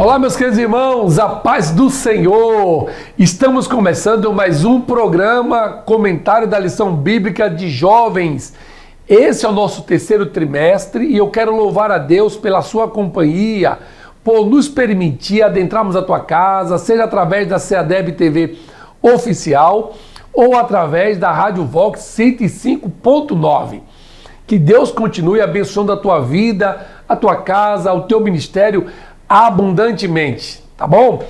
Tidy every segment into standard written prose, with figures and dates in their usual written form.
Olá, meus queridos irmãos, a paz do Senhor! Estamos começando mais um programa, comentário da lição bíblica de jovens. Esse é o nosso terceiro trimestre e eu quero louvar a Deus pela sua companhia, por nos permitir adentrarmos a tua casa, seja através da CEADEB TV oficial ou através da Rádio Vox 105.9. Que Deus continue abençoando a tua vida, a tua casa, o teu ministério abundantemente, tá bom?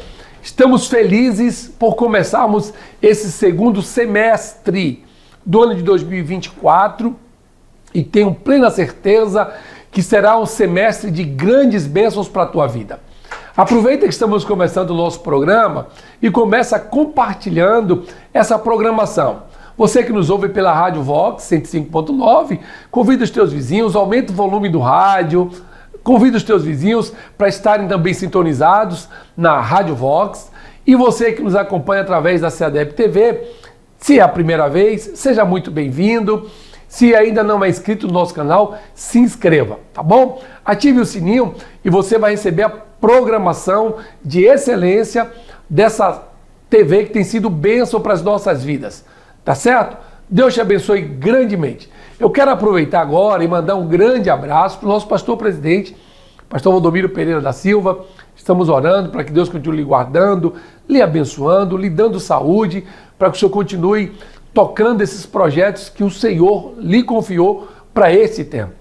Estamos felizes por começarmos esse segundo semestre do ano de 2024 e tenho plena certeza que será um semestre de grandes bênçãos para a tua vida. Aproveita que estamos começando o nosso programa e começa compartilhando essa programação. Você que nos ouve pela Rádio Vox 105.9, convida os teus vizinhos, aumenta o volume do rádio, convida os teus vizinhos para estarem também sintonizados na Rádio Vox. E você que nos acompanha através da CEADEB TV, se é a primeira vez, seja muito bem-vindo. Se ainda não é inscrito no nosso canal, se inscreva, tá bom? Ative o sininho e você vai receber a programação de excelência dessa TV que tem sido bênção para as nossas vidas, tá certo? Deus te abençoe grandemente. Eu quero aproveitar agora e mandar um grande abraço para o nosso pastor presidente, pastor Valdomiro Pereira da Silva. Estamos orando para que Deus continue lhe guardando, lhe abençoando, lhe dando saúde, para que o senhor continue tocando esses projetos que o Senhor lhe confiou para esse tempo.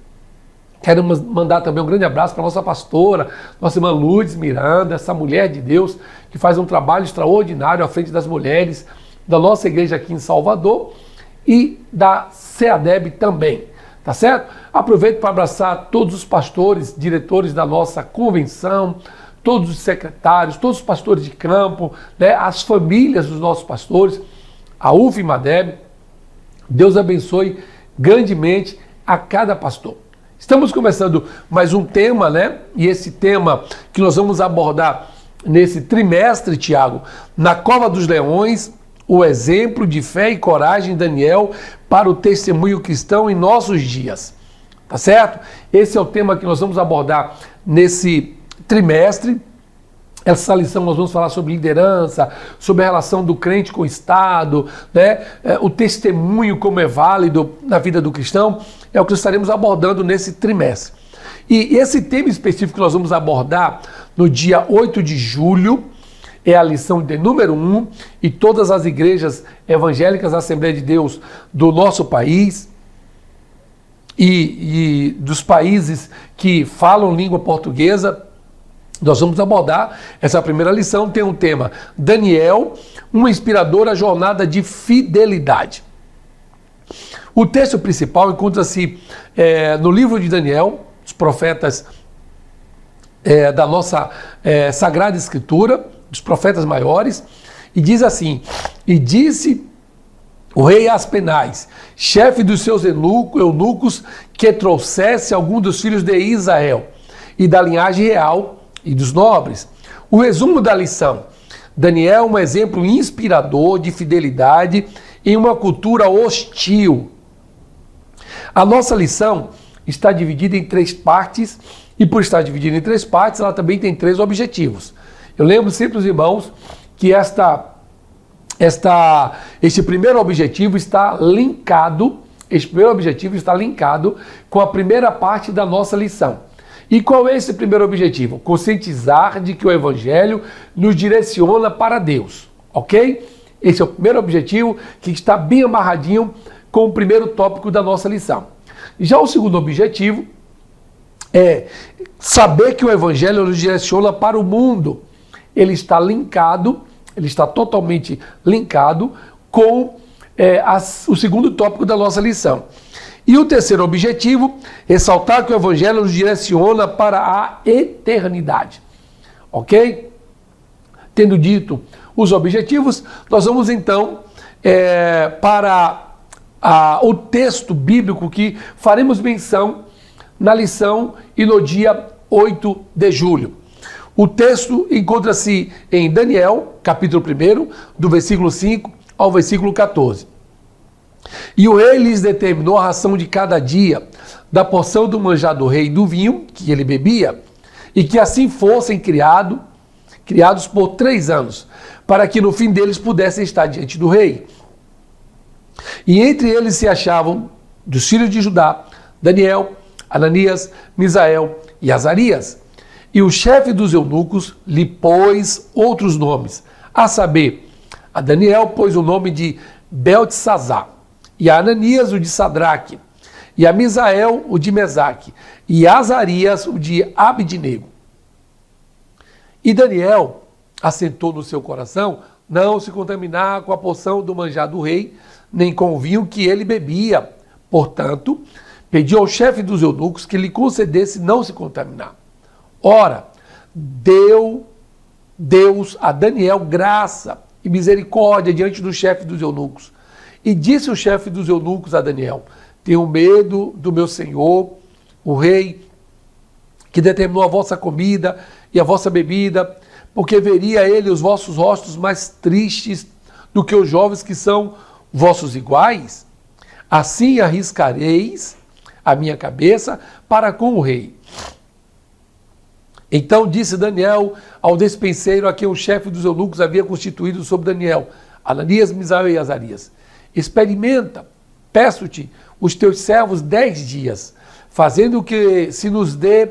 Quero mandar também um grande abraço para a nossa pastora, nossa irmã Lourdes Miranda, essa mulher de Deus que faz um trabalho extraordinário à frente das mulheres da nossa igreja aqui em Salvador e da CEADEB também, tá certo? Aproveito para abraçar todos os pastores, diretores da nossa convenção, todos os secretários, todos os pastores de campo, né, as famílias dos nossos pastores, a UF e Madeb. Deus abençoe grandemente a cada pastor. Estamos começando mais um tema, né? E esse tema que nós vamos abordar nesse trimestre, Tiago, na Cova dos Leões, o exemplo de fé e coragem de Daniel para o testemunho cristão em nossos dias. Tá certo? Esse é o tema que nós vamos abordar nesse trimestre. Essa lição nós vamos falar sobre liderança, sobre a relação do crente com o Estado, né? O testemunho como é válido na vida do cristão, é o que estaremos abordando nesse trimestre. E esse tema específico que nós vamos abordar no dia 8 de julho, é a lição de número 1, e todas as igrejas evangélicas da Assembleia de Deus do nosso país e dos países que falam língua portuguesa, nós vamos abordar essa primeira lição. Tem um tema: Daniel, uma inspiradora jornada de fidelidade. O texto principal encontra-se no livro de Daniel, os profetas da nossa Sagrada Escritura, dos profetas maiores, e diz assim: e disse o rei Aspenaz, chefe dos seus eunucos, que trouxesse algum dos filhos de Israel e da linhagem real e dos nobres. O resumo da lição: Daniel, um exemplo inspirador de fidelidade em uma cultura hostil. A nossa lição está dividida em 3 partes, e por estar dividida em 3 partes, ela também tem 3 objetivos. Eu lembro sempre os irmãos que este primeiro objetivo está linkado, com a primeira parte da nossa lição. E qual é esse primeiro objetivo? Conscientizar de que o Evangelho nos direciona para Deus, ok? Esse é o primeiro objetivo, que está bem amarradinho com o primeiro tópico da nossa lição. Já o segundo objetivo é saber que o Evangelho nos direciona para o mundo. Ele está totalmente linkado com o segundo tópico da nossa lição. E o terceiro objetivo, ressaltar que o Evangelho nos direciona para a eternidade. Ok? Tendo dito os objetivos, nós vamos então para o texto bíblico que faremos menção na lição e no dia 8 de julho. O texto encontra-se em Daniel, capítulo 1, do versículo 5 ao versículo 14. E o rei lhes determinou a ração de cada dia, da porção do manjar do rei e do vinho que ele bebia, e que assim fossem criados criados por 3 anos, para que no fim deles pudessem estar diante do rei. E entre eles se achavam, dos filhos de Judá, Daniel, Ananias, Misael e Azarias. E o chefe dos eunucos lhe pôs outros nomes, a saber, a Daniel pôs o nome de Beltesazar, e a Ananias o de Sadraque, e a Misael o de Mesaque, e a Azarias o de Abidnego. E Daniel assentou no seu coração não se contaminar com a porção do manjar do rei, nem com o vinho que ele bebia. Portanto, pediu ao chefe dos eunucos que lhe concedesse não se contaminar. Ora, deu Deus a Daniel graça e misericórdia diante do chefe dos eunucos. E disse o chefe dos eunucos a Daniel: tenho medo do meu senhor, o rei, que determinou a vossa comida e a vossa bebida, porque veria ele os vossos rostos mais tristes do que os jovens que são vossos iguais. Assim arriscareis a minha cabeça para com o rei. Então disse Daniel ao despenseiro a quem o chefe dos eunucos havia constituído sobre Daniel, Ananias, Misael e Azarias: experimenta, peço-te, os teus servos 10 dias, fazendo que se nos dê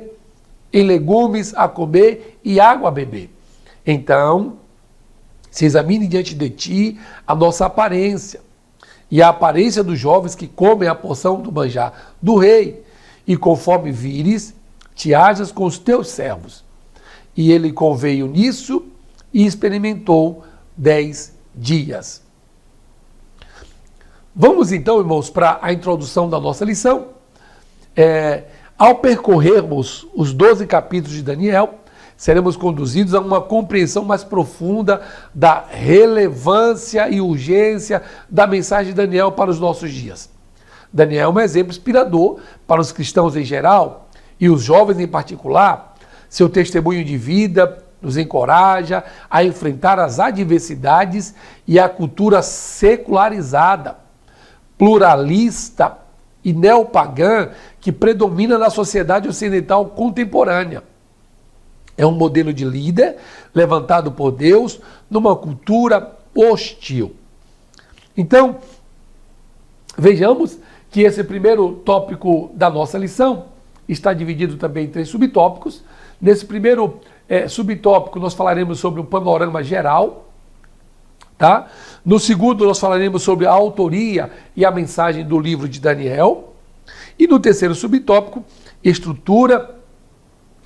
em legumes a comer e água a beber. Então se examine diante de ti a nossa aparência e a aparência dos jovens que comem a porção do manjar do rei, e conforme vires, te hajas com os teus servos. E ele conveio nisso e experimentou 10 dias. Vamos então, irmãos, para a introdução da nossa lição. Ao percorrermos os 12 capítulos de Daniel, seremos conduzidos a uma compreensão mais profunda da relevância e urgência da mensagem de Daniel para os nossos dias. Daniel é um exemplo inspirador para os cristãos em geral e os jovens em particular. Seu testemunho de vida nos encoraja a enfrentar as adversidades e a cultura secularizada, pluralista e neopagã que predomina na sociedade ocidental contemporânea. É um modelo de líder levantado por Deus numa cultura hostil. Então, vejamos que esse primeiro tópico da nossa lição está dividido também em 3 subtópicos. Nesse primeiro subtópico nós falaremos sobre um panorama geral, tá? No segundo nós falaremos sobre a autoria e a mensagem do livro de Daniel. E no terceiro subtópico, estrutura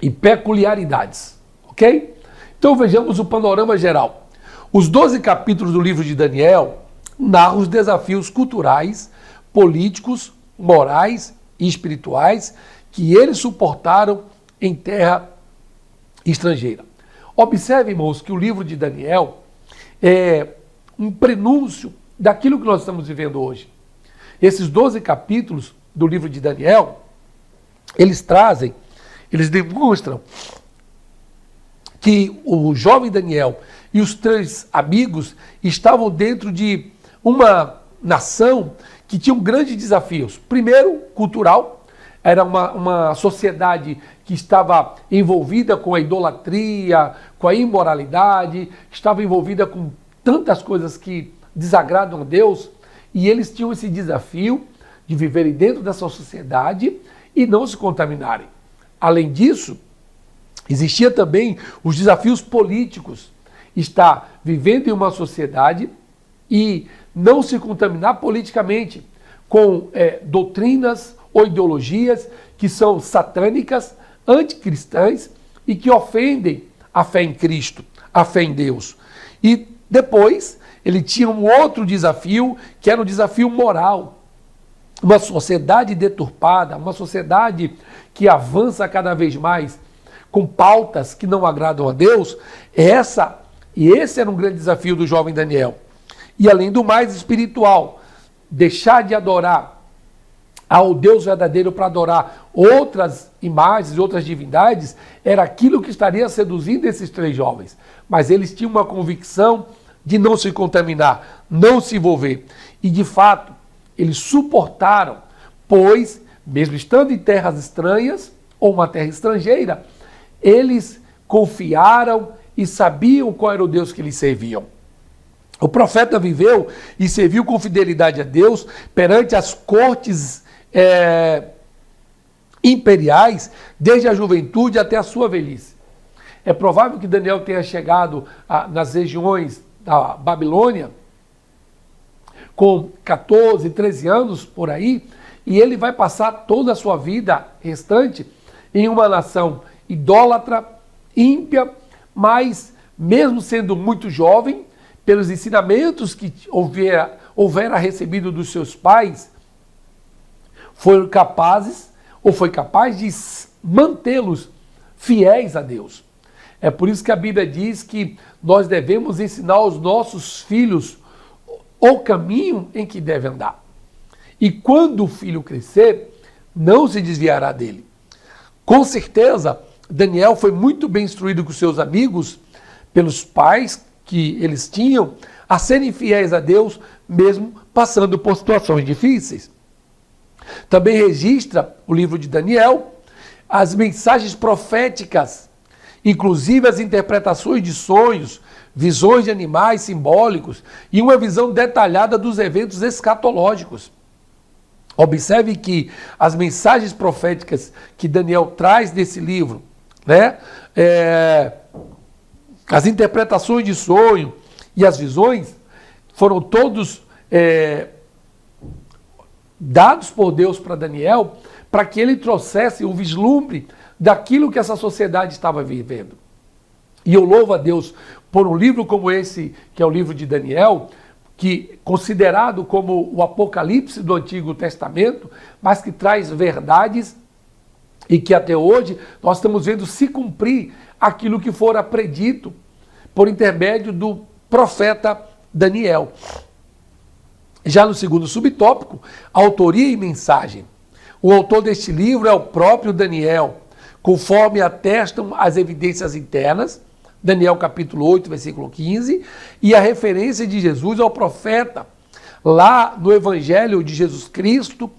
e peculiaridades, ok? Então vejamos o panorama geral. Os 12 capítulos do livro de Daniel narram os desafios culturais, políticos, morais e espirituais que eles suportaram em terra estrangeira. Observe, irmãos, que o livro de Daniel é um prenúncio daquilo que nós estamos vivendo hoje. Esses 12 capítulos do livro de Daniel, eles demonstram que o jovem Daniel e os 3 amigos estavam dentro de uma nação que tinha grandes desafios. Primeiro, cultural. Era uma sociedade que estava envolvida com a idolatria, com a imoralidade, estava envolvida com tantas coisas que desagradam a Deus, e eles tinham esse desafio de viverem dentro dessa sociedade e não se contaminarem. Além disso, existia também os desafios políticos, estar vivendo em uma sociedade e não se contaminar politicamente com doutrinas ou ideologias que são satânicas, anticristãs e que ofendem a fé em Cristo, a fé em Deus. E depois ele tinha um outro desafio, que era um desafio moral. Uma sociedade deturpada, uma sociedade que avança cada vez mais com pautas que não agradam a Deus. Esse era um grande desafio do jovem Daniel. E além do mais, espiritual, deixar de adorar ao Deus verdadeiro para adorar outras imagens, outras divindades, era aquilo que estaria seduzindo esses 3 jovens. Mas eles tinham uma convicção de não se contaminar, não se envolver. E de fato, eles suportaram, pois, mesmo estando em terras estranhas, ou uma terra estrangeira, eles confiaram e sabiam qual era o Deus que eles serviam. O profeta viveu e serviu com fidelidade a Deus perante as cortes imperiais, desde a juventude até a sua velhice. É provável que Daniel tenha chegado nas regiões da Babilônia com 14, 13 anos, por aí, e ele vai passar toda a sua vida restante em uma nação idólatra, ímpia, mas mesmo sendo muito jovem, pelos ensinamentos que houvera recebido dos seus pais, foi capaz de mantê-los fiéis a Deus. É por isso que a Bíblia diz que nós devemos ensinar aos nossos filhos o caminho em que deve andar. E quando o filho crescer, não se desviará dele. Com certeza, Daniel foi muito bem instruído com seus amigos, pelos pais que eles tinham, a serem fiéis a Deus, mesmo passando por situações difíceis. Também registra o livro de Daniel as mensagens proféticas, inclusive as interpretações de sonhos, visões de animais simbólicos e uma visão detalhada dos eventos escatológicos. Observe que as mensagens proféticas que Daniel traz nesse livro, né, as interpretações de sonho e as visões foram todos dados por Deus para Daniel, para que ele trouxesse o vislumbre daquilo que essa sociedade estava vivendo. E eu louvo a Deus por um livro como esse, que é o livro de Daniel, que considerado como o Apocalipse do Antigo Testamento, mas que traz verdades e que até hoje nós estamos vendo se cumprir aquilo que fora predito por intermédio do profeta Daniel. Já no segundo subtópico, autoria e mensagem. O autor deste livro é o próprio Daniel, conforme atestam as evidências internas, Daniel capítulo 8, versículo 15, e a referência de Jesus ao profeta, lá no Evangelho de Jesus Cristo,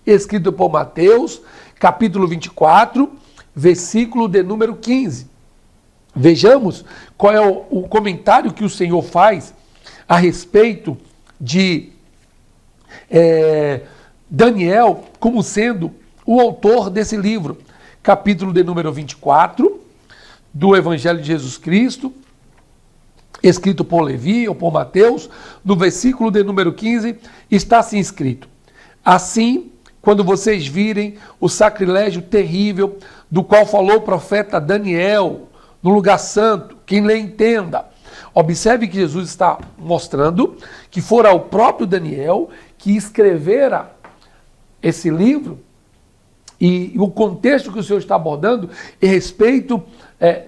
escrito por Mateus, capítulo 24, versículo de número 15. Vejamos qual é o comentário que o Senhor faz a respeito de Daniel como sendo o autor desse livro. Capítulo de número 24 do Evangelho de Jesus Cristo, escrito por Levi ou por Mateus, no versículo de número 15, está assim escrito: assim, quando vocês virem o sacrilégio terrível do qual falou o profeta Daniel no lugar santo, quem lê entenda. Observe que Jesus está mostrando que fora o próprio Daniel que escrevera esse livro e o contexto que o Senhor está abordando em respeito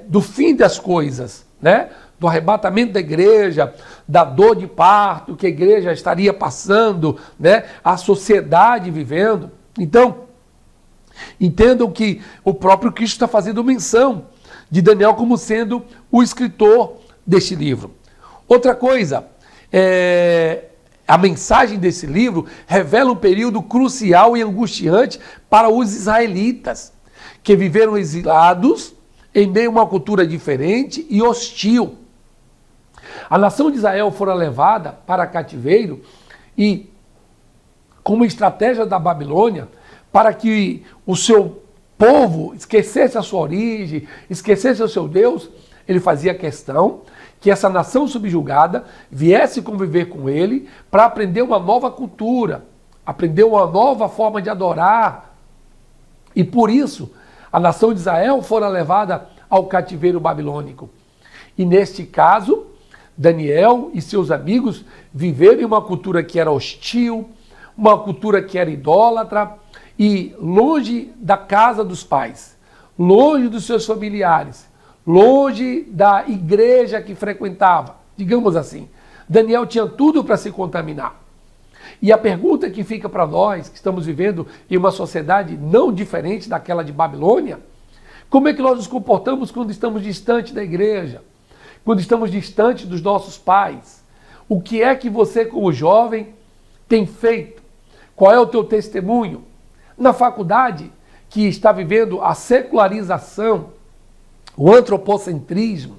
do fim das coisas, né? Do arrebatamento da igreja, da dor de parto que a igreja estaria passando, né? A sociedade vivendo. Então, entendam que o próprio Cristo está fazendo menção de Daniel como sendo o escritor deste livro. Outra coisa, a mensagem desse livro revela um período crucial e angustiante para os israelitas, que viveram exilados em meio a uma cultura diferente e hostil. A nação de Israel fora levada para cativeiro e, como estratégia da Babilônia, para que o seu povo esquecesse a sua origem, esquecesse o seu Deus, ele fazia questão que essa nação subjugada viesse conviver com ele para aprender uma nova cultura, aprender uma nova forma de adorar. E por isso, a nação de Israel fora levada ao cativeiro babilônico. E neste caso, Daniel e seus amigos viveram em uma cultura que era hostil, uma cultura que era idólatra e longe da casa dos pais, longe dos seus familiares, longe da igreja que frequentava, digamos assim. Daniel tinha tudo para se contaminar. E a pergunta que fica para nós, que estamos vivendo em uma sociedade não diferente daquela de Babilônia, como é que nós nos comportamos quando estamos distante da igreja? Quando estamos distante dos nossos pais? O que é que você, como jovem, tem feito? Qual é o teu testemunho? Na faculdade, que está vivendo a secularização, o antropocentrismo,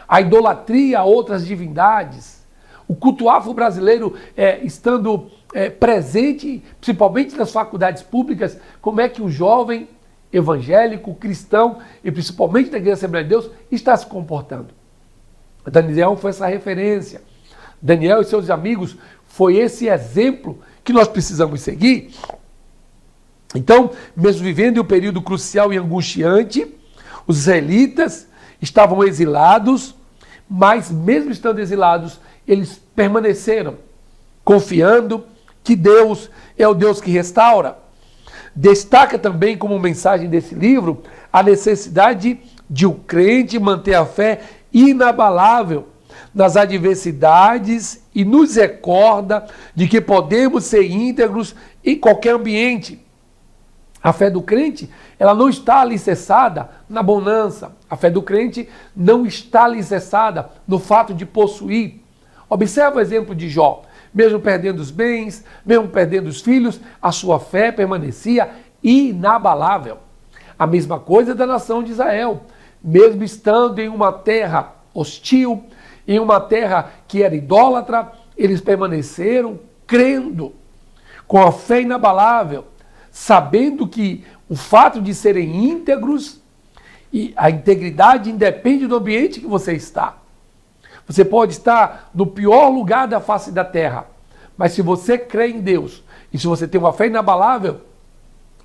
a idolatria a outras divindades, o culto afro-brasileiro estando presente, principalmente nas faculdades públicas, como é que o jovem evangélico, cristão e principalmente da Igreja Assembleia de Deus está se comportando. Daniel foi essa referência. Daniel e seus amigos foi esse exemplo que nós precisamos seguir. Então, mesmo vivendo em um período crucial e angustiante, os israelitas estavam exilados, mas mesmo estando exilados, eles permaneceram confiando que Deus é o Deus que restaura. Destaca também como mensagem desse livro a necessidade de o crente manter a fé inabalável nas adversidades e nos recorda de que podemos ser íntegros em qualquer ambiente. A fé do crente, ela não está alicerçada na bonança. A fé do crente não está alicerçada no fato de possuir. Observa o exemplo de Jó. Mesmo perdendo os bens, mesmo perdendo os filhos, a sua fé permanecia inabalável. A mesma coisa da nação de Israel. Mesmo estando em uma terra hostil, em uma terra que era idólatra, eles permaneceram crendo, com a fé inabalável, sabendo que o fato de serem íntegros, e a integridade independe do ambiente que você está. Você pode estar no pior lugar da face da terra, mas se você crê em Deus e se você tem uma fé inabalável,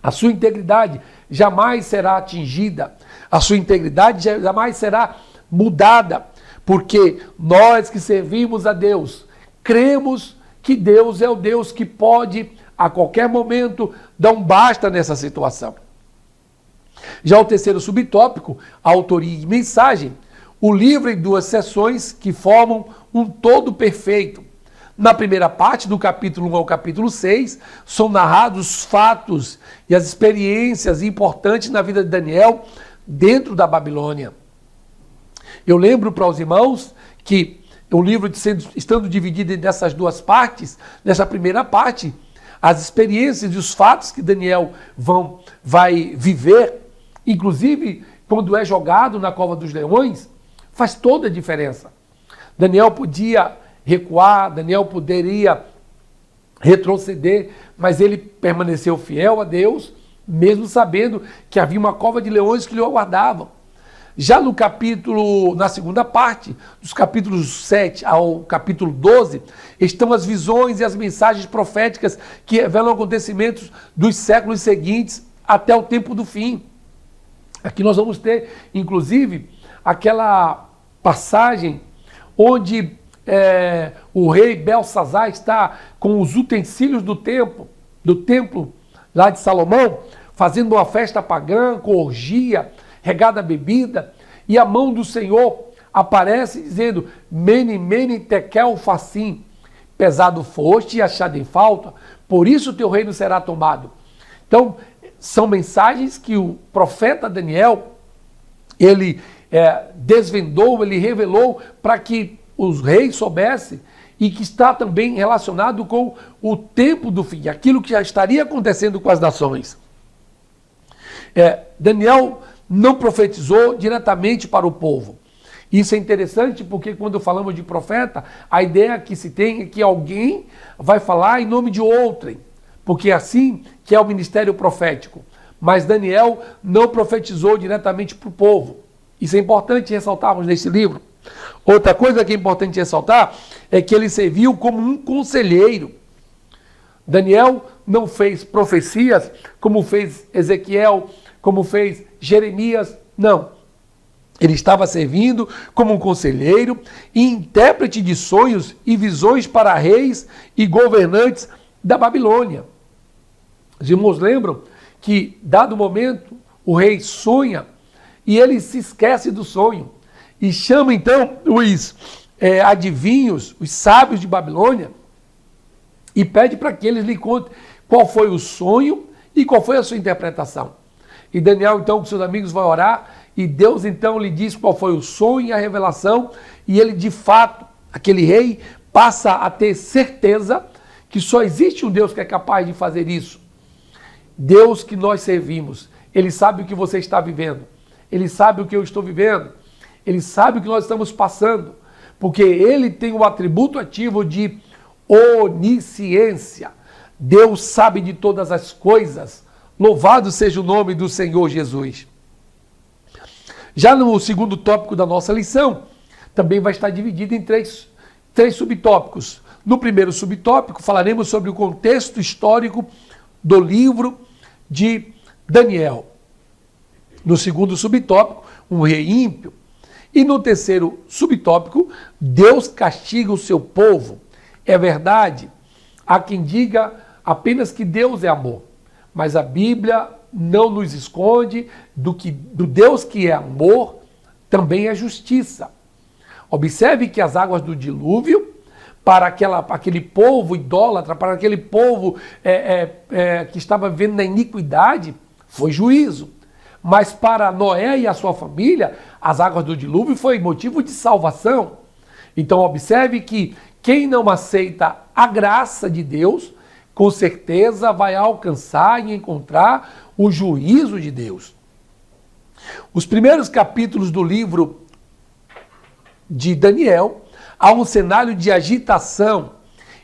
a sua integridade jamais será atingida, a sua integridade jamais será mudada, porque nós que servimos a Deus, cremos que Deus é o Deus que pode, a qualquer momento, dar um basta nessa situação. Já o terceiro subtópico, autoria e mensagem, o livro em duas seções que formam um todo perfeito. Na primeira parte, do capítulo 1 ao capítulo 6, são narrados os fatos e as experiências importantes na vida de Daniel dentro da Babilônia. Eu lembro para os irmãos que o livro, estando dividido nessas duas partes, nessa primeira parte, as experiências e os fatos que Daniel vai viver, inclusive quando é jogado na cova dos leões, faz toda a diferença. Daniel podia recuar, Daniel poderia retroceder, mas ele permaneceu fiel a Deus, mesmo sabendo que havia uma cova de leões que lhe aguardavam. Já na segunda parte, dos capítulos 7 ao capítulo 12, estão as visões e as mensagens proféticas que revelam acontecimentos dos séculos seguintes até o tempo do fim. Aqui nós vamos ter, inclusive, aquela passagem onde o rei Belsazar está com os utensílios do templo lá de Salomão, fazendo uma festa pagã, com orgia, regada a bebida, e a mão do Senhor aparece dizendo: Mene, mene, tekel, facim, pesado foste e achado em falta, por isso o teu reino será tomado. Então, são mensagens que o profeta Daniel, ele desvendou, ele revelou para que os reis soubessem, e que está também relacionado com o tempo do fim, aquilo que já estaria acontecendo com as nações. Daniel não profetizou diretamente para o povo. Isso é interessante porque quando falamos de profeta, a ideia que se tem é que alguém vai falar em nome de outrem, porque é assim que é o ministério profético. Mas Daniel não profetizou diretamente para o povo. Isso é importante ressaltarmos nesse livro. Outra coisa que é importante ressaltar é que ele serviu como um conselheiro. Daniel não fez profecias como fez Ezequiel, como fez Jeremias, não. Ele estava servindo como um conselheiro e intérprete de sonhos e visões para reis e governantes da Babilônia. Os irmãos lembram que, dado momento, o rei sonha e ele se esquece do sonho e chama então os adivinhos, os sábios de Babilônia, e pede para que eles lhe contem qual foi o sonho e qual foi a sua interpretação. E Daniel, então, com seus amigos, vai orar, e Deus, então, lhe diz qual foi o sonho e a revelação, e ele, de fato, aquele rei, passa a ter certeza que só existe um Deus que é capaz de fazer isso. Deus que nós servimos, Ele sabe o que você está vivendo, Ele sabe o que eu estou vivendo, Ele sabe o que nós estamos passando, porque ele tem o atributo ativo de onisciência. Deus sabe de todas as coisas. Louvado seja o nome do Senhor Jesus. Já no segundo tópico da nossa lição, também vai estar dividido em três subtópicos. No primeiro subtópico, falaremos sobre o contexto histórico do livro de Daniel. No segundo subtópico, um rei ímpio. E no terceiro subtópico, Deus castiga o seu povo. É verdade, há quem diga apenas que Deus é amor, mas a Bíblia não nos esconde do Deus que é amor, também é justiça. Observe que as águas do dilúvio, para aquele povo idólatra, para aquele povo que estava vivendo na iniquidade, foi juízo. Mas para Noé e a sua família, as águas do dilúvio foi motivo de salvação. Então observe que quem não aceita a graça de Deus, com certeza vai alcançar e encontrar o juízo de Deus. Os primeiros capítulos do livro de Daniel, há um cenário de agitação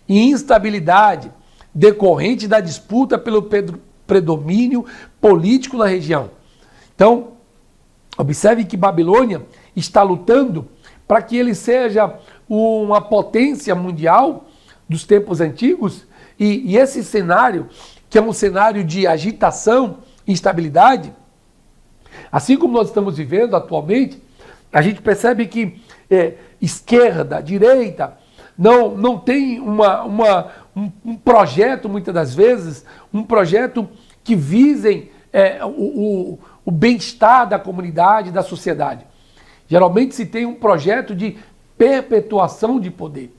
e instabilidade decorrente da disputa pelo predomínio político na região. Então, observe que Babilônia está lutando para que ele seja uma potência mundial dos tempos antigos, e esse cenário, que é um cenário de agitação e instabilidade, assim como nós estamos vivendo atualmente, a gente percebe que esquerda, direita, não tem um projeto, muitas das vezes, um projeto que visem o bem-estar da comunidade, da sociedade. Geralmente se tem um projeto de perpetuação de poder.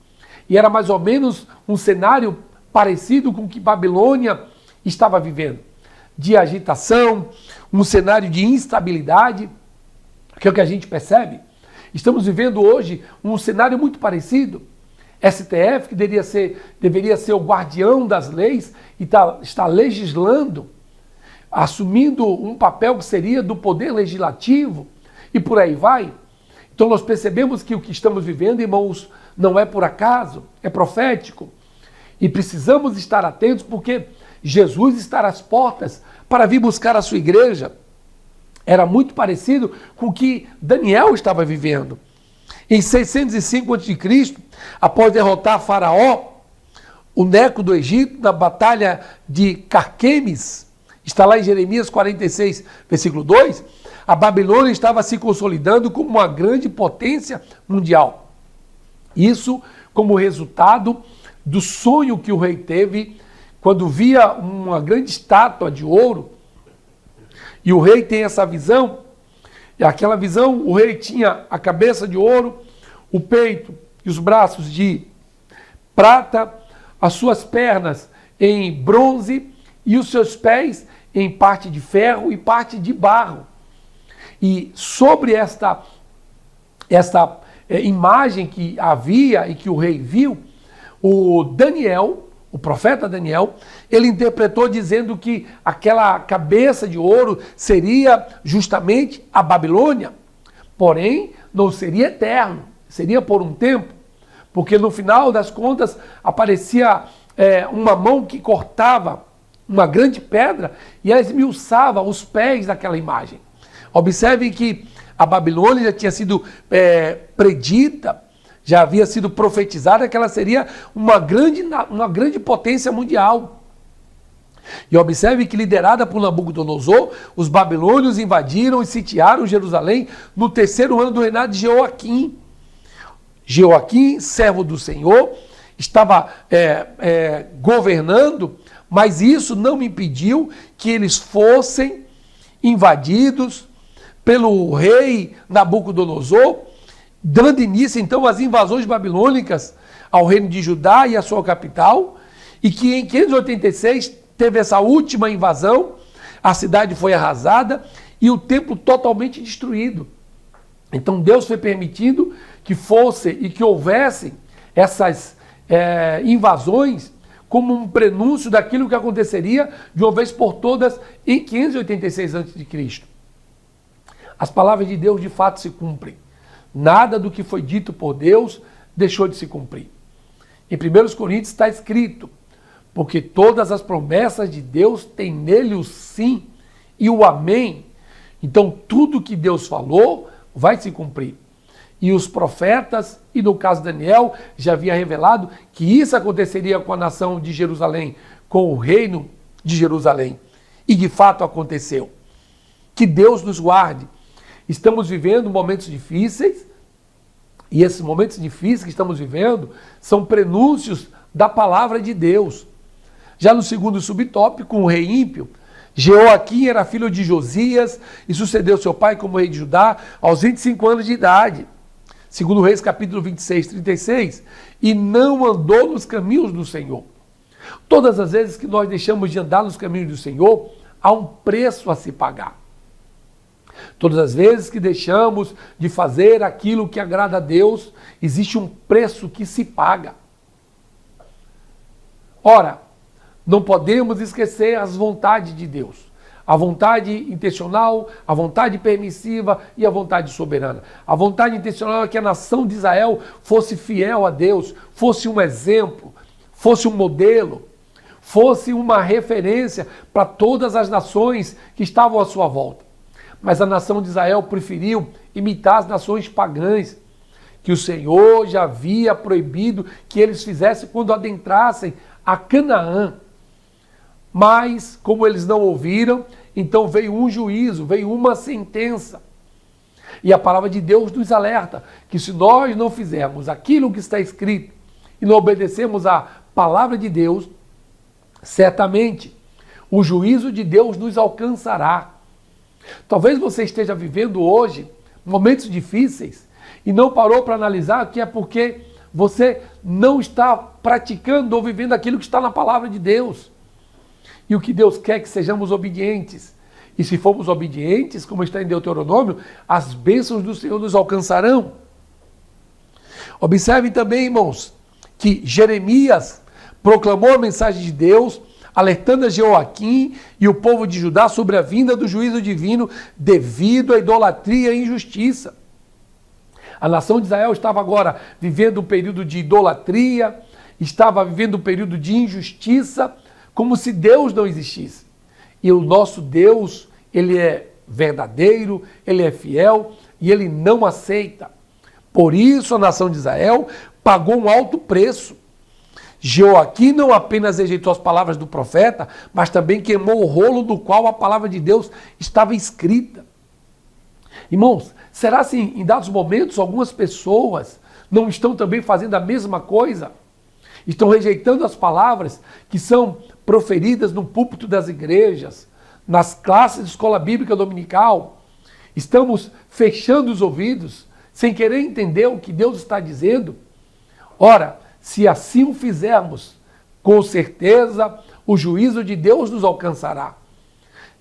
E era mais ou menos um cenário parecido com o que Babilônia estava vivendo. De agitação, um cenário de instabilidade, que é o que a gente percebe. Estamos vivendo hoje um cenário muito parecido. STF, que deveria ser o guardião das leis, e está legislando, assumindo um papel que seria do poder legislativo, e por aí vai. Então nós percebemos que o que estamos vivendo, irmãos, não é por acaso, é profético. E precisamos estar atentos porque Jesus está às portas para vir buscar a sua igreja. Era muito parecido com o que Daniel estava vivendo. Em 605 a.C., após derrotar Faraó, o Neco do Egito, na batalha de Carquemes, está lá em Jeremias 46, versículo 2, a Babilônia estava se consolidando como uma grande potência mundial. Isso como resultado do sonho que o rei teve quando via uma grande estátua de ouro. E o rei tem essa visão, e aquela visão, o rei tinha a cabeça de ouro, o peito e os braços de prata, as suas pernas em bronze e os seus pés em parte de ferro e parte de barro. E sobre esta imagem que havia e que o rei viu, o Daniel, o profeta Daniel, ele interpretou dizendo que aquela cabeça de ouro seria justamente a Babilônia, porém não seria eterno, seria por um tempo, porque no final das contas aparecia uma mão que cortava uma grande pedra e esmiuçava os pés daquela imagem. Observem que a Babilônia já tinha sido predita, já havia sido profetizada que ela seria uma grande potência mundial. E observe que, liderada por Nabucodonosor, os babilônios invadiram e sitiaram Jerusalém no 3º ano do reinado de Jeoaquim. Jeoaquim, servo do Senhor, estava governando, mas isso não impediu que eles fossem invadidos pelo rei Nabucodonosor, dando início então às invasões babilônicas ao reino de Judá e à sua capital, e que em 586 teve essa última invasão, a cidade foi arrasada e o templo totalmente destruído. Então Deus foi permitindo que fosse e que houvesse essas invasões como um prenúncio daquilo que aconteceria de uma vez por todas em 586 a.C. As palavras de Deus de fato se cumprem. Nada do que foi dito por Deus deixou de se cumprir. Em 1 Coríntios está escrito: porque todas as promessas de Deus têm nele o sim e o amém. Então tudo que Deus falou vai se cumprir. E os profetas, e no caso Daniel, já havia revelado que isso aconteceria com a nação de Jerusalém, com o reino de Jerusalém. E de fato aconteceu. Que Deus nos guarde. Estamos vivendo momentos difíceis, e esses momentos difíceis que estamos vivendo são prenúncios da palavra de Deus. Já no segundo subtópico, o rei ímpio, Jeoaquim era filho de Josias e sucedeu seu pai como rei de Judá aos 25 anos de idade. Segundo Reis, capítulo 26, 36, e não andou nos caminhos do Senhor. Todas as vezes que nós deixamos de andar nos caminhos do Senhor, há um preço a se pagar. Todas as vezes que deixamos de fazer aquilo que agrada a Deus, existe um preço que se paga. Ora, não podemos esquecer as vontades de Deus. A vontade intencional, a vontade permissiva e a vontade soberana. A vontade intencional é que a nação de Israel fosse fiel a Deus, fosse um exemplo, fosse um modelo, fosse uma referência para todas as nações que estavam à sua volta. Mas a nação de Israel preferiu imitar as nações pagãs, que o Senhor já havia proibido que eles fizessem quando adentrassem a Canaã. Mas, como eles não ouviram, então veio um juízo, veio uma sentença. E a palavra de Deus nos alerta que se nós não fizermos aquilo que está escrito e não obedecermos à palavra de Deus, certamente o juízo de Deus nos alcançará. Talvez você esteja vivendo hoje momentos difíceis e não parou para analisar que é porque você não está praticando ou vivendo aquilo que está na palavra de Deus. E o que Deus quer é que sejamos obedientes. E se formos obedientes, como está em Deuteronômio, as bênçãos do Senhor nos alcançarão. Observem também, irmãos, que Jeremias proclamou a mensagem de Deus, alertando a Jeoaquim e o povo de Judá sobre a vinda do juízo divino devido à idolatria e injustiça. A nação de Israel estava agora vivendo um período de idolatria, estava vivendo um período de injustiça, como se Deus não existisse. E o nosso Deus, ele é verdadeiro, ele é fiel e ele não aceita. Por isso a nação de Israel pagou um alto preço. Jeoaquim não apenas rejeitou as palavras do profeta, mas também queimou o rolo do qual a palavra de Deus estava escrita. Irmãos, será assim, em dados momentos, algumas pessoas não estão também fazendo a mesma coisa? Estão rejeitando as palavras que são proferidas no púlpito das igrejas, nas classes de escola bíblica dominical. Estamos fechando os ouvidos, sem querer entender o que Deus está dizendo. Ora, se assim o fizermos, com certeza o juízo de Deus nos alcançará.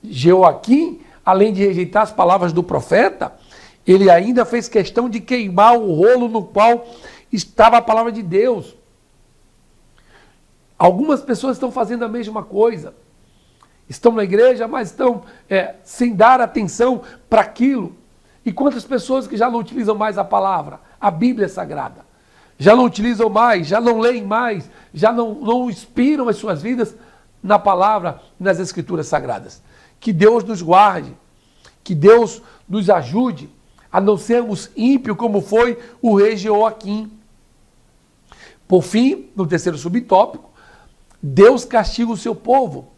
Jeoaquim, além de rejeitar as palavras do profeta, ele ainda fez questão de queimar o rolo no qual estava a palavra de Deus. Algumas pessoas estão fazendo a mesma coisa. Estão na igreja, mas estão sem dar atenção para aquilo. E quantas pessoas que já não utilizam mais a palavra, a Bíblia Sagrada? Já não utilizam mais, já não leem mais, já não inspiram as suas vidas na palavra, nas Escrituras Sagradas. Que Deus nos guarde, que Deus nos ajude a não sermos ímpios como foi o rei Jeoaquim. Por fim, no terceiro subtópico, Deus castiga o seu povo.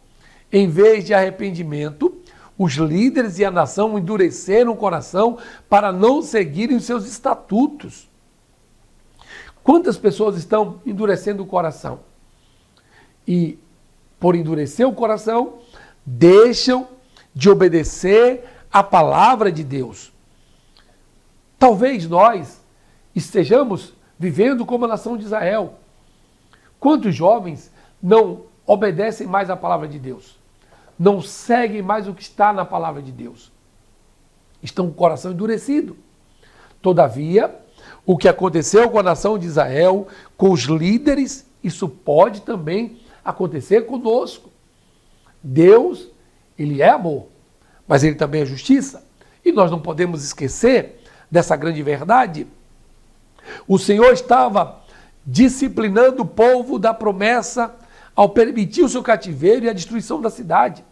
Em vez de arrependimento, os líderes e a nação endureceram o coração para não seguirem os seus estatutos. Quantas pessoas estão endurecendo o coração? E, por endurecer o coração, deixam de obedecer a palavra de Deus. Talvez nós estejamos vivendo como a nação de Israel. Quantos jovens não obedecem mais a palavra de Deus? Não seguem mais o que está na palavra de Deus? Estão com o coração endurecido. Todavia, o que aconteceu com a nação de Israel, com os líderes, isso pode também acontecer conosco. Deus, ele é amor, mas ele também é justiça. E nós não podemos esquecer dessa grande verdade? O Senhor estava disciplinando o povo da promessa ao permitir o seu cativeiro e a destruição da cidade.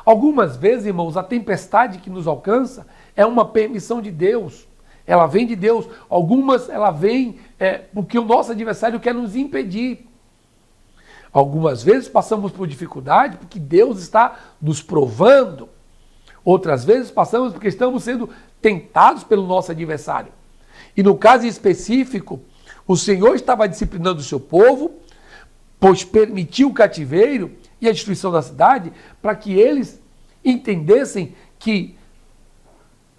Algumas vezes, irmãos, a tempestade que nos alcança é uma permissão de Deus. Ela vem de Deus. Algumas, ela vem porque o nosso adversário quer nos impedir. Algumas vezes passamos por dificuldade porque Deus está nos provando. Outras vezes passamos porque estamos sendo tentados pelo nosso adversário. E no caso específico, o Senhor estava disciplinando o seu povo, pois permitiu o cativeiro e a destruição da cidade, para que eles entendessem que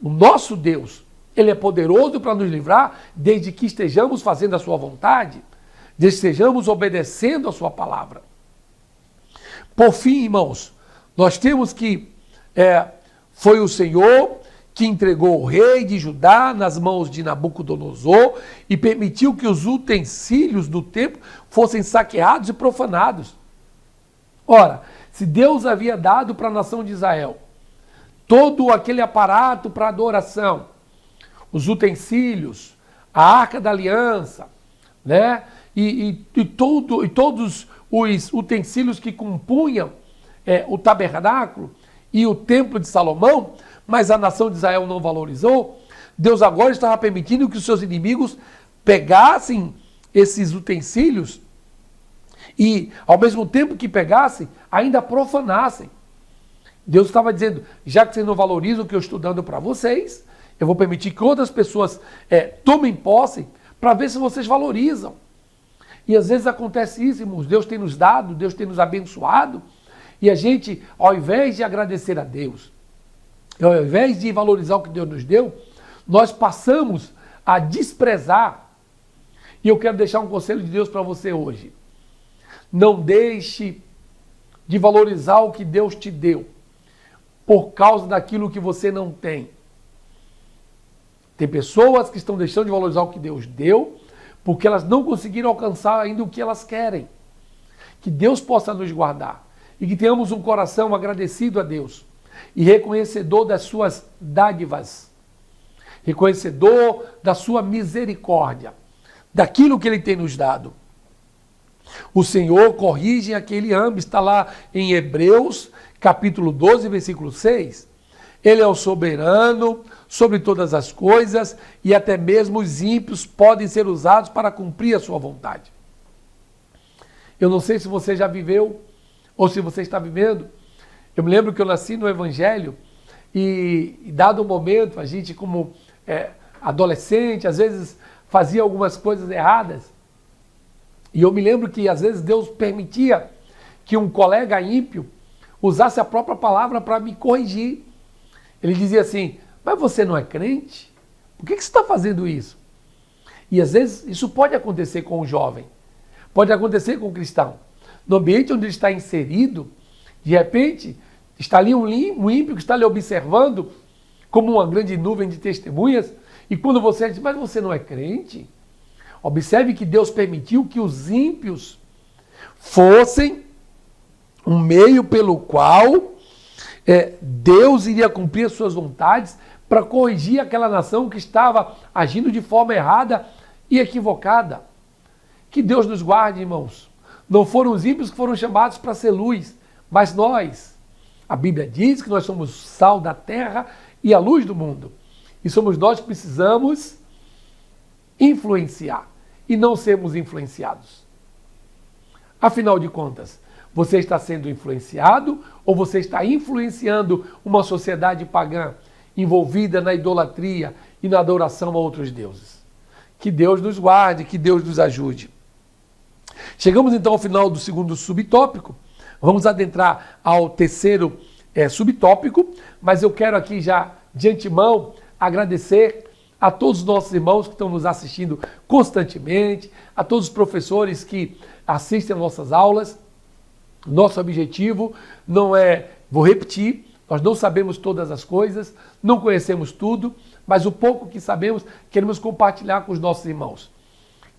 o nosso Deus, Ele é poderoso para nos livrar, desde que estejamos fazendo a sua vontade, desde que estejamos obedecendo a sua palavra. Por fim, irmãos, nós temos que foi o Senhor que entregou o rei de Judá nas mãos de Nabucodonosor e permitiu que os utensílios do templo fossem saqueados e profanados. Ora, se Deus havia dado para a nação de Israel todo aquele aparato para adoração, os utensílios, a Arca da Aliança, né? e todos os utensílios que compunham o tabernáculo e o templo de Salomão, mas a nação de Israel não valorizou, Deus agora estava permitindo que os seus inimigos pegassem esses utensílios e, ao mesmo tempo que pegassem, ainda profanassem. Deus estava dizendo, já que vocês não valorizam o que eu estou dando para vocês, eu vou permitir que outras pessoas tomem posse para ver se vocês valorizam. E às vezes acontece isso, irmãos, Deus tem nos dado, Deus tem nos abençoado, e a gente, ao invés de agradecer a Deus, ao invés de valorizar o que Deus nos deu, nós passamos a desprezar. E eu quero deixar um conselho de Deus para você hoje. Não deixe de valorizar o que Deus te deu por causa daquilo que você não tem. Tem pessoas que estão deixando de valorizar o que Deus deu porque elas não conseguiram alcançar ainda o que elas querem. Que Deus possa nos guardar e que tenhamos um coração agradecido a Deus e reconhecedor das suas dádivas, reconhecedor da sua misericórdia, daquilo que Ele tem nos dado. O Senhor corrige a quem Ele ama, está lá em Hebreus, capítulo 12, versículo 6. Ele é o soberano sobre todas as coisas e até mesmo os ímpios podem ser usados para cumprir a sua vontade. Eu não sei se você já viveu ou se você está vivendo. Eu me lembro que eu nasci no Evangelho e dado um momento, a gente como adolescente, às vezes fazia algumas coisas erradas. E eu me lembro que às vezes Deus permitia que um colega ímpio usasse a própria palavra para me corrigir. Ele dizia assim, mas você não é crente? Por que você está fazendo isso? E às vezes isso pode acontecer com o jovem, pode acontecer com o cristão. No ambiente onde ele está inserido, de repente, está ali um ímpio que está lhe observando como uma grande nuvem de testemunhas, e quando você diz, mas você não é crente? Observe que Deus permitiu que os ímpios fossem um meio pelo qual Deus iria cumprir as suas vontades para corrigir aquela nação que estava agindo de forma errada e equivocada. Que Deus nos guarde, irmãos. Não foram os ímpios que foram chamados para ser luz, mas nós. A Bíblia diz que nós somos sal da terra e a luz do mundo. E somos nós que precisamos influenciar e não sermos influenciados. Afinal de contas, você está sendo influenciado ou você está influenciando uma sociedade pagã envolvida na idolatria e na adoração a outros deuses? Que Deus nos guarde, que Deus nos ajude. Chegamos então ao final do segundo subtópico. Vamos adentrar ao terceiro subtópico, mas eu quero aqui já de antemão agradecer a todos os nossos irmãos que estão nos assistindo constantemente, a todos os professores que assistem às nossas aulas. Nosso objetivo não vou repetir, nós não sabemos todas as coisas, não conhecemos tudo, mas o pouco que sabemos queremos compartilhar com os nossos irmãos,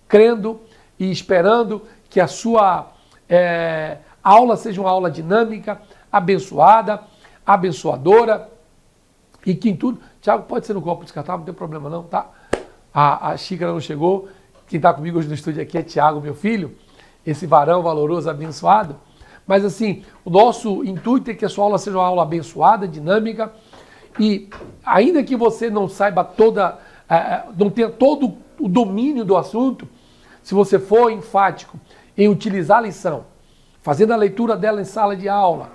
crendo e esperando que a sua aula seja uma aula dinâmica, abençoada, abençoadora, E que em tudo... Tiago, pode ser no copo descartável, não tem problema não, tá? A xícara não chegou. Quem está comigo hoje no estúdio aqui é Tiago, meu filho. Esse varão valoroso, abençoado. Mas assim, o nosso intuito é que a sua aula seja uma aula abençoada, dinâmica. E ainda que você não saiba não tenha todo o domínio do assunto, se você for enfático em utilizar a lição, fazendo a leitura dela em sala de aula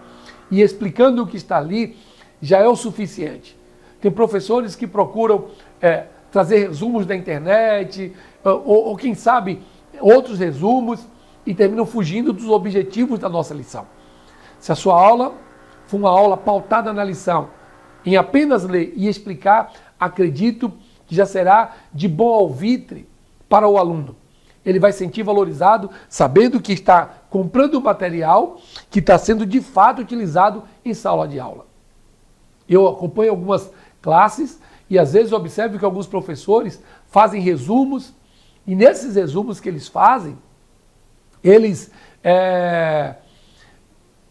e explicando o que está ali, já é o suficiente. Tem professores que procuram trazer resumos da internet, ou quem sabe outros resumos, e terminam fugindo dos objetivos da nossa lição. Se a sua aula for uma aula pautada na lição, em apenas ler e explicar, acredito que já será de bom alvitre para o aluno. Ele vai sentir valorizado, sabendo que está comprando material que está sendo de fato utilizado em sala de aula. Eu acompanho algumas classes e às vezes observo que alguns professores fazem resumos, e nesses resumos que eles fazem, eles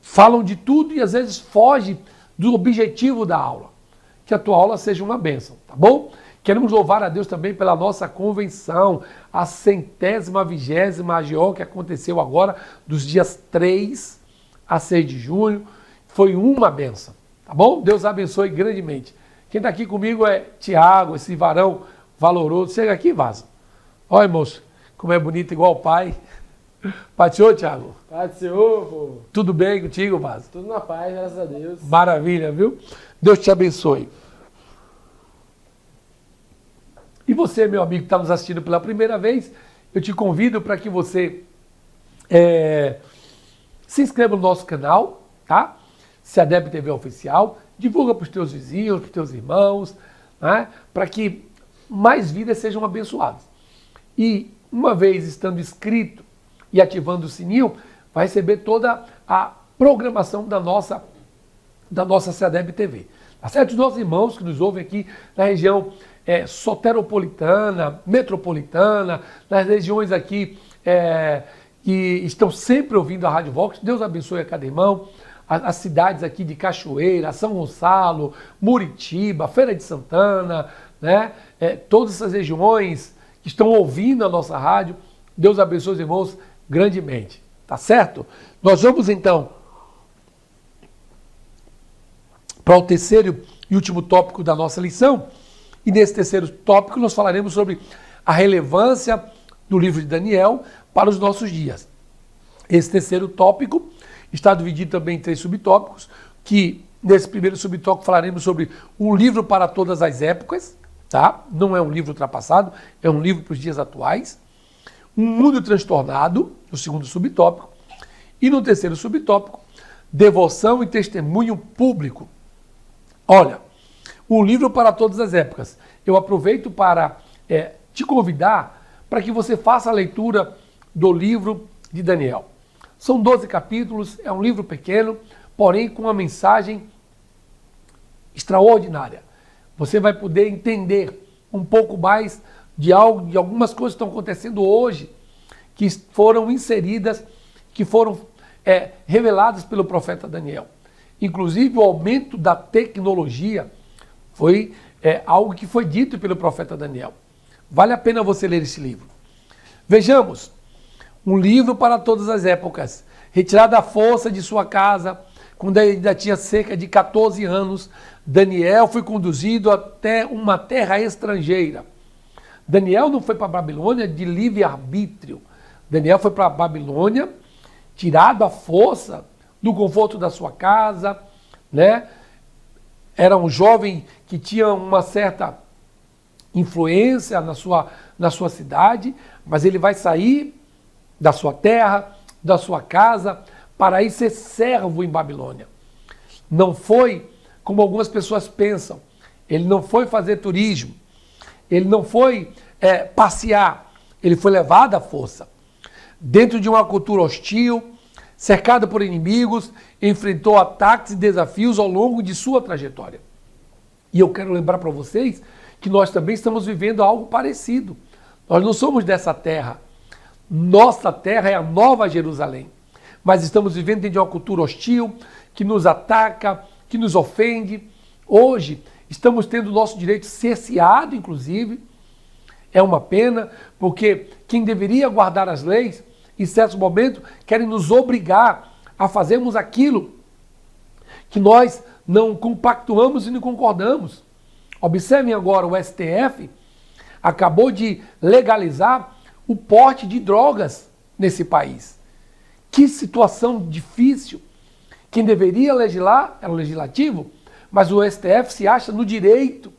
falam de tudo e às vezes fogem do objetivo da aula. Que a tua aula seja uma bênção, tá bom? Queremos louvar a Deus também pela nossa convenção, a 120ª AGO, que aconteceu agora, dos dias 3 a 6 de junho. Foi uma bênção, tá bom? Deus abençoe grandemente. Quem está aqui comigo é Tiago, esse varão valoroso. Chega aqui, vaza. Olha, moço, como é bonito, igual o pai. Pai do Senhor, Tiago? Pai do Senhor, pô. Tudo bem contigo, vaza? Tudo na paz, graças a Deus. Maravilha, viu? Deus te abençoe. E você, meu amigo, que está nos assistindo pela primeira vez, eu te convido para que você se inscreva no nosso canal, tá? SEADEB TV Oficial, divulga para os teus vizinhos, para os teus irmãos, né? Para que mais vidas sejam abençoadas. E uma vez estando inscrito e ativando o sininho, vai receber toda a programação da nossa SEADEB TV. Tá certo? Os nossos irmãos que nos ouvem aqui na região soteropolitana, metropolitana, nas regiões aqui que estão sempre ouvindo a Rádio Vox, Deus abençoe a cada irmão. As cidades aqui de Cachoeira, São Gonçalo, Muritiba, Feira de Santana, né? Todas essas regiões que estão ouvindo a nossa rádio, Deus abençoe os irmãos grandemente, tá certo? Nós vamos então para o terceiro e último tópico da nossa lição, e nesse terceiro tópico nós falaremos sobre a relevância do livro de Daniel para os nossos dias. Esse terceiro tópico está dividido também em 3 subtópicos, que nesse primeiro subtópico falaremos sobre um livro para todas as épocas, tá? Não é um livro ultrapassado, é um livro para os dias atuais. Um mundo transtornado, no segundo subtópico. E no terceiro subtópico, devoção e testemunho público. Olha, um livro para todas as épocas. Eu aproveito para te convidar para que você faça a leitura do livro de Daniel. São 12 capítulos, é um livro pequeno, porém com uma mensagem extraordinária. Você vai poder entender um pouco mais de algumas coisas que estão acontecendo hoje, que foram inseridas, que foram reveladas pelo profeta Daniel. Inclusive o aumento da tecnologia foi algo que foi dito pelo profeta Daniel. Vale a pena você ler esse livro. Vejamos, um livro para todas as épocas, retirado à força de sua casa, quando ele ainda tinha cerca de 14 anos, Daniel foi conduzido até uma terra estrangeira. Daniel não foi para a Babilônia de livre-arbítrio. Daniel foi para a Babilônia, tirado à força do conforto da sua casa, né? Era um jovem que tinha uma certa influência na sua cidade, mas ele vai sair da sua terra, da sua casa, para ir ser servo em Babilônia. Não foi como algumas pessoas pensam. Ele não foi fazer turismo. Ele não foi passear. Ele foi levado à força. Dentro de uma cultura hostil, cercado por inimigos, enfrentou ataques e desafios ao longo de sua trajetória. E eu quero lembrar para vocês que nós também estamos vivendo algo parecido. Nós não somos dessa terra. Nossa terra é a Nova Jerusalém. Mas estamos vivendo dentro de uma cultura hostil, que nos ataca, que nos ofende. Hoje, estamos tendo o nosso direito cerceado, inclusive. É uma pena, porque quem deveria guardar as leis, em certos momentos, querem nos obrigar a fazermos aquilo que nós não compactuamos e não concordamos. Observem agora, o STF acabou de legalizar o porte de drogas nesse país. Que situação difícil. Quem deveria legislar era o legislativo, mas o STF se acha no direito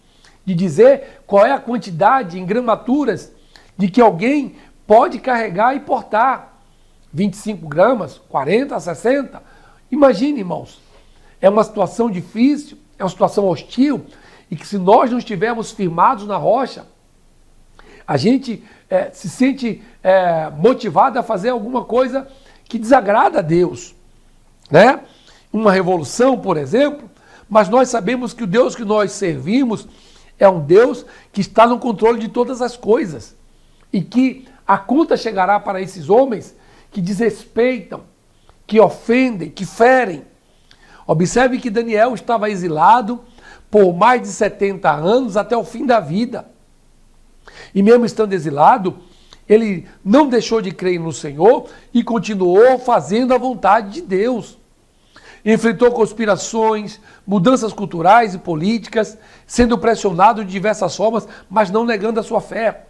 de dizer qual é a quantidade em gramaturas de que alguém pode carregar e portar. 25 gramas, 40, 60. Imagine, irmãos, é uma situação difícil, é uma situação hostil, e que se nós não estivermos firmados na rocha, a gente se sente motivado a fazer alguma coisa que desagrada a Deus, né? Uma revolução, por exemplo, mas nós sabemos que o Deus que nós servimos é um Deus que está no controle de todas as coisas e que a conta chegará para esses homens que desrespeitam, que ofendem, que ferem. Observe que Daniel estava exilado por mais de 70 anos até o fim da vida. E mesmo estando exilado, ele não deixou de crer no Senhor e continuou fazendo a vontade de Deus. Enfrentou conspirações, mudanças culturais e políticas, sendo pressionado de diversas formas, mas não negando a sua fé.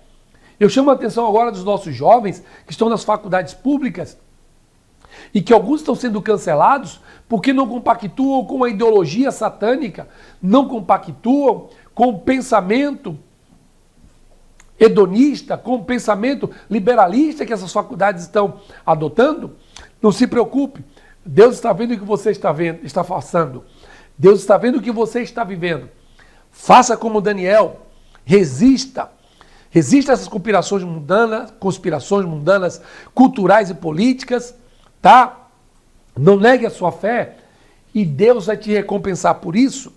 Eu chamo a atenção agora dos nossos jovens que estão nas faculdades públicas e que alguns estão sendo cancelados porque não compactuam com a ideologia satânica, não compactuam com o pensamento hedonista, com o pensamento liberalista que essas faculdades estão adotando. Não se preocupe, Deus está vendo o que você está passando. Deus está vendo o que você está vivendo. Faça como Daniel, resista. Resista a essas conspirações mundanas, culturais e políticas, tá? Não negue a sua fé e Deus vai te recompensar por isso.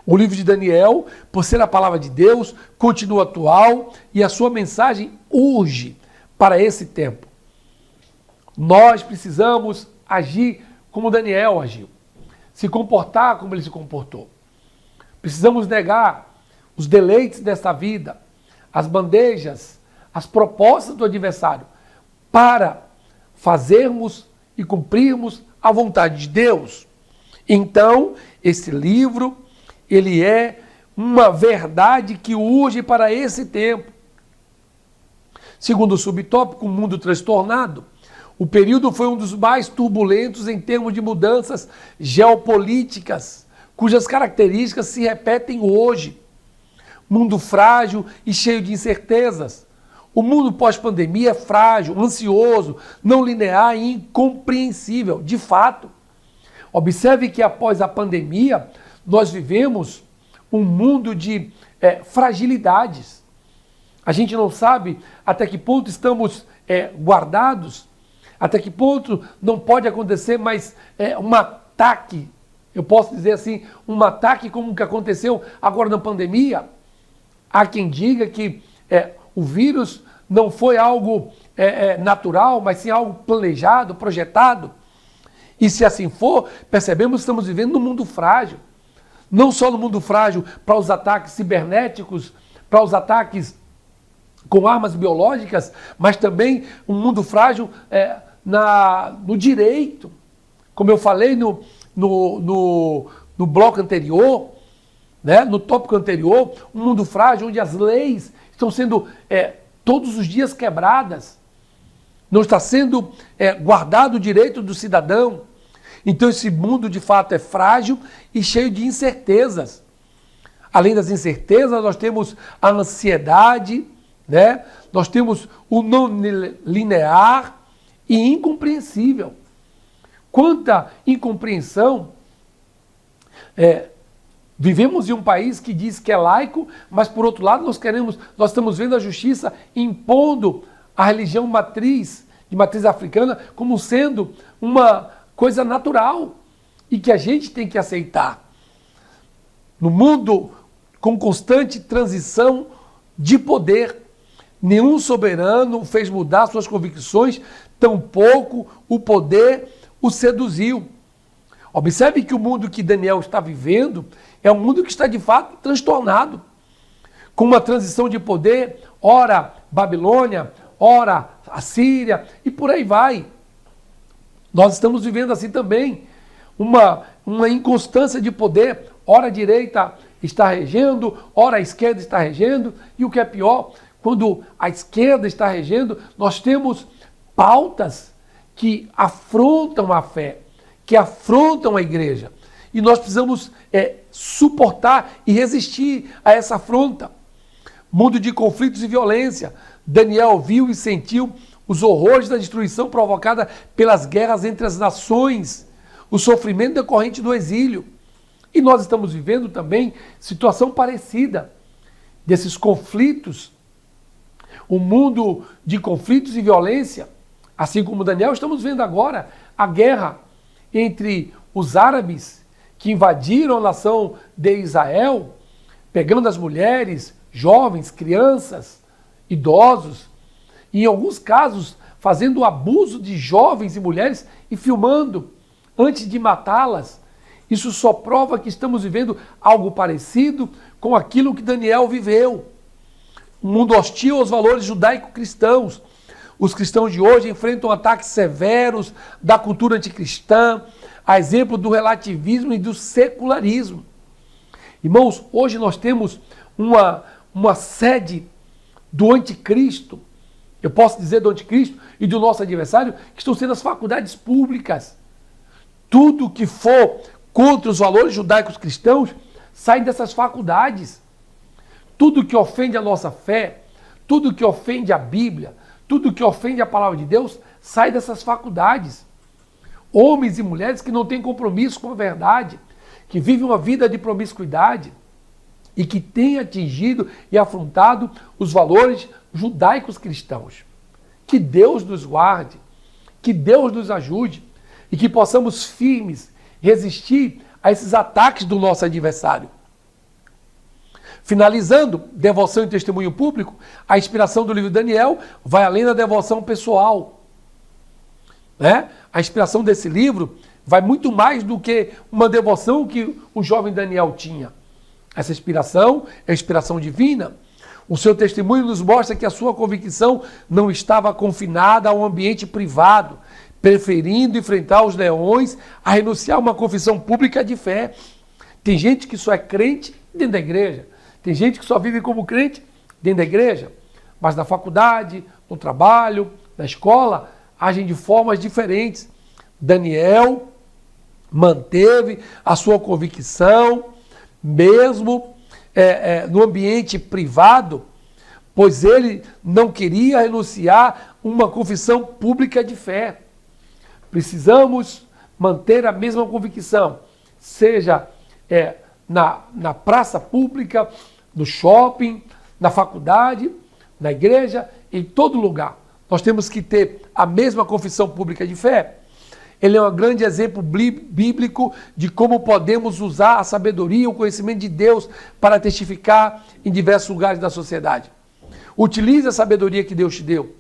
O livro de Daniel, por ser a palavra de Deus, continua atual e a sua mensagem urge para esse tempo. Nós precisamos agir como Daniel agiu, se comportar como ele se comportou. Precisamos negar os deleites desta vida, as bandejas, as propostas do adversário, para fazermos e cumprirmos a vontade de Deus. Então, esse livro, ele é uma verdade que urge para esse tempo. Segundo o subtópico, o mundo transtornado. O período foi um dos mais turbulentos em termos de mudanças geopolíticas, cujas características se repetem hoje. Mundo frágil e cheio de incertezas. O mundo pós-pandemia é frágil, ansioso, não linear e incompreensível, de fato. Observe que após a pandemia, nós vivemos um mundo de fragilidades. A gente não sabe até que ponto estamos guardados, até que ponto não pode acontecer mais um ataque, eu posso dizer assim, um ataque como o que aconteceu agora na pandemia. Há quem diga que o vírus não foi algo natural, mas sim algo planejado, projetado. E se assim for, percebemos que estamos vivendo num mundo frágil. Não só no mundo frágil para os ataques cibernéticos, para os ataques com armas biológicas, mas também um mundo frágil no direito. Como eu falei no bloco anterior, né, no tópico anterior, um mundo frágil onde as leis estão sendo todos os dias quebradas. Não está sendo guardado o direito do cidadão. Então esse mundo de fato é frágil e cheio de incertezas. Além das incertezas, nós temos a ansiedade, né? Nós temos o não linear e incompreensível. Quanta incompreensão! Vivemos em um país que diz que é laico, mas por outro lado nós estamos vendo a justiça impondo a religião de matriz africana como sendo uma coisa natural e que a gente tem que aceitar. No mundo com constante transição de poder, nenhum soberano fez mudar suas convicções, tampouco o poder o seduziu. Observe que o mundo que Daniel está vivendo é um mundo que está de fato transtornado, com uma transição de poder, ora Babilônia, ora Assíria e por aí vai. Nós estamos vivendo assim também, uma inconstância de poder, ora a direita está regendo, ora a esquerda está regendo, e o que é pior, quando a esquerda está regendo, nós temos pautas que afrontam a fé, que afrontam a igreja. E nós precisamos suportar e resistir a essa afronta. Mundo de conflitos e violência. Daniel viu e sentiu os horrores da destruição provocada pelas guerras entre as nações, o sofrimento decorrente do exílio. E nós estamos vivendo também situação parecida desses conflitos, um mundo de conflitos e violência. Assim como Daniel, estamos vendo agora a guerra entre os árabes que invadiram a nação de Israel, pegando as mulheres, jovens, crianças, idosos, e em alguns casos fazendo abuso de jovens e mulheres e filmando antes de matá-las. Isso só prova que estamos vivendo algo parecido com aquilo que Daniel viveu. Um mundo hostil aos valores judaico-cristãos. Os cristãos de hoje enfrentam ataques severos da cultura anticristã, a exemplo do relativismo e do secularismo. Irmãos, hoje nós temos uma sede do anticristo, eu posso dizer do anticristo e do nosso adversário, que estão sendo as faculdades públicas. Tudo que for contra os valores judaicos cristãos sai dessas faculdades. Tudo que ofende a nossa fé, tudo que ofende a Bíblia, tudo que ofende a palavra de Deus, sai dessas faculdades. Homens e mulheres que não têm compromisso com a verdade, que vivem uma vida de promiscuidade e que têm atingido e afrontado os valores judaicos cristãos. Que Deus nos guarde, que Deus nos ajude e que possamos firmes resistir a esses ataques do nosso adversário. Finalizando, devoção e testemunho público, a inspiração do livro de Daniel vai além da devoção pessoal. A inspiração desse livro vai muito mais do que uma devoção que o jovem Daniel tinha. Essa inspiração é a inspiração divina. O seu testemunho nos mostra que a sua convicção não estava confinada a um ambiente privado, preferindo enfrentar os leões a renunciar a uma confissão pública de fé. Tem gente que só é crente dentro da igreja. Tem gente que só vive como crente dentro da igreja. Mas na faculdade, no trabalho, na escola, agem de formas diferentes. Daniel manteve a sua convicção, mesmo no ambiente privado, pois ele não queria renunciar a uma confissão pública de fé. Precisamos manter a mesma convicção, seja na praça pública, no shopping, na faculdade, na igreja, em todo lugar. Nós temos que ter a mesma confissão pública de fé. Ele é um grande exemplo bíblico de como podemos usar a sabedoria e o conhecimento de Deus para testificar em diversos lugares da sociedade. Utilize a sabedoria que Deus te deu,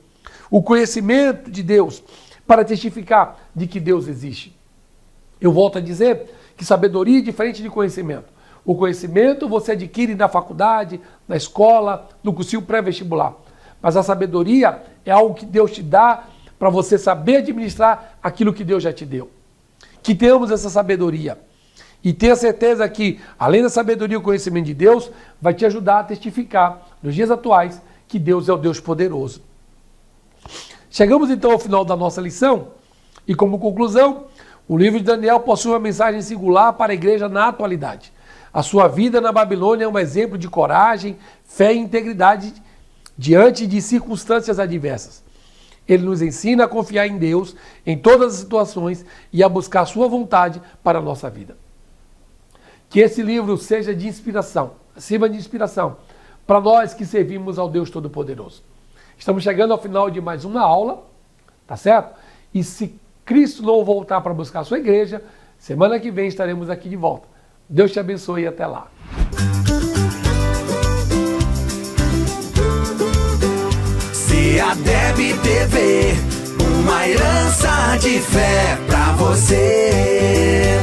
o conhecimento de Deus, para testificar de que Deus existe. Eu volto a dizer que sabedoria é diferente de conhecimento. O conhecimento você adquire na faculdade, na escola, no cursinho pré-vestibular. Mas a sabedoria é algo que Deus te dá para você saber administrar aquilo que Deus já te deu. Que tenhamos essa sabedoria. E tenha certeza que, além da sabedoria e o conhecimento de Deus, vai te ajudar a testificar, nos dias atuais, que Deus é o Deus poderoso. Chegamos então ao final da nossa lição. E como conclusão, o livro de Daniel possui uma mensagem singular para a igreja na atualidade. A sua vida na Babilônia é um exemplo de coragem, fé e integridade diante de circunstâncias adversas. Ele nos ensina a confiar em Deus em todas as situações e a buscar a sua vontade para a nossa vida. Que esse livro seja de inspiração, sirva de inspiração para nós que servimos ao Deus Todo-Poderoso. Estamos chegando ao final de mais uma aula, tá certo? E se Cristo não voltar para buscar a sua igreja, semana que vem estaremos aqui de volta. Deus te abençoe e até lá. CEADEB TV, uma herança de fé pra você.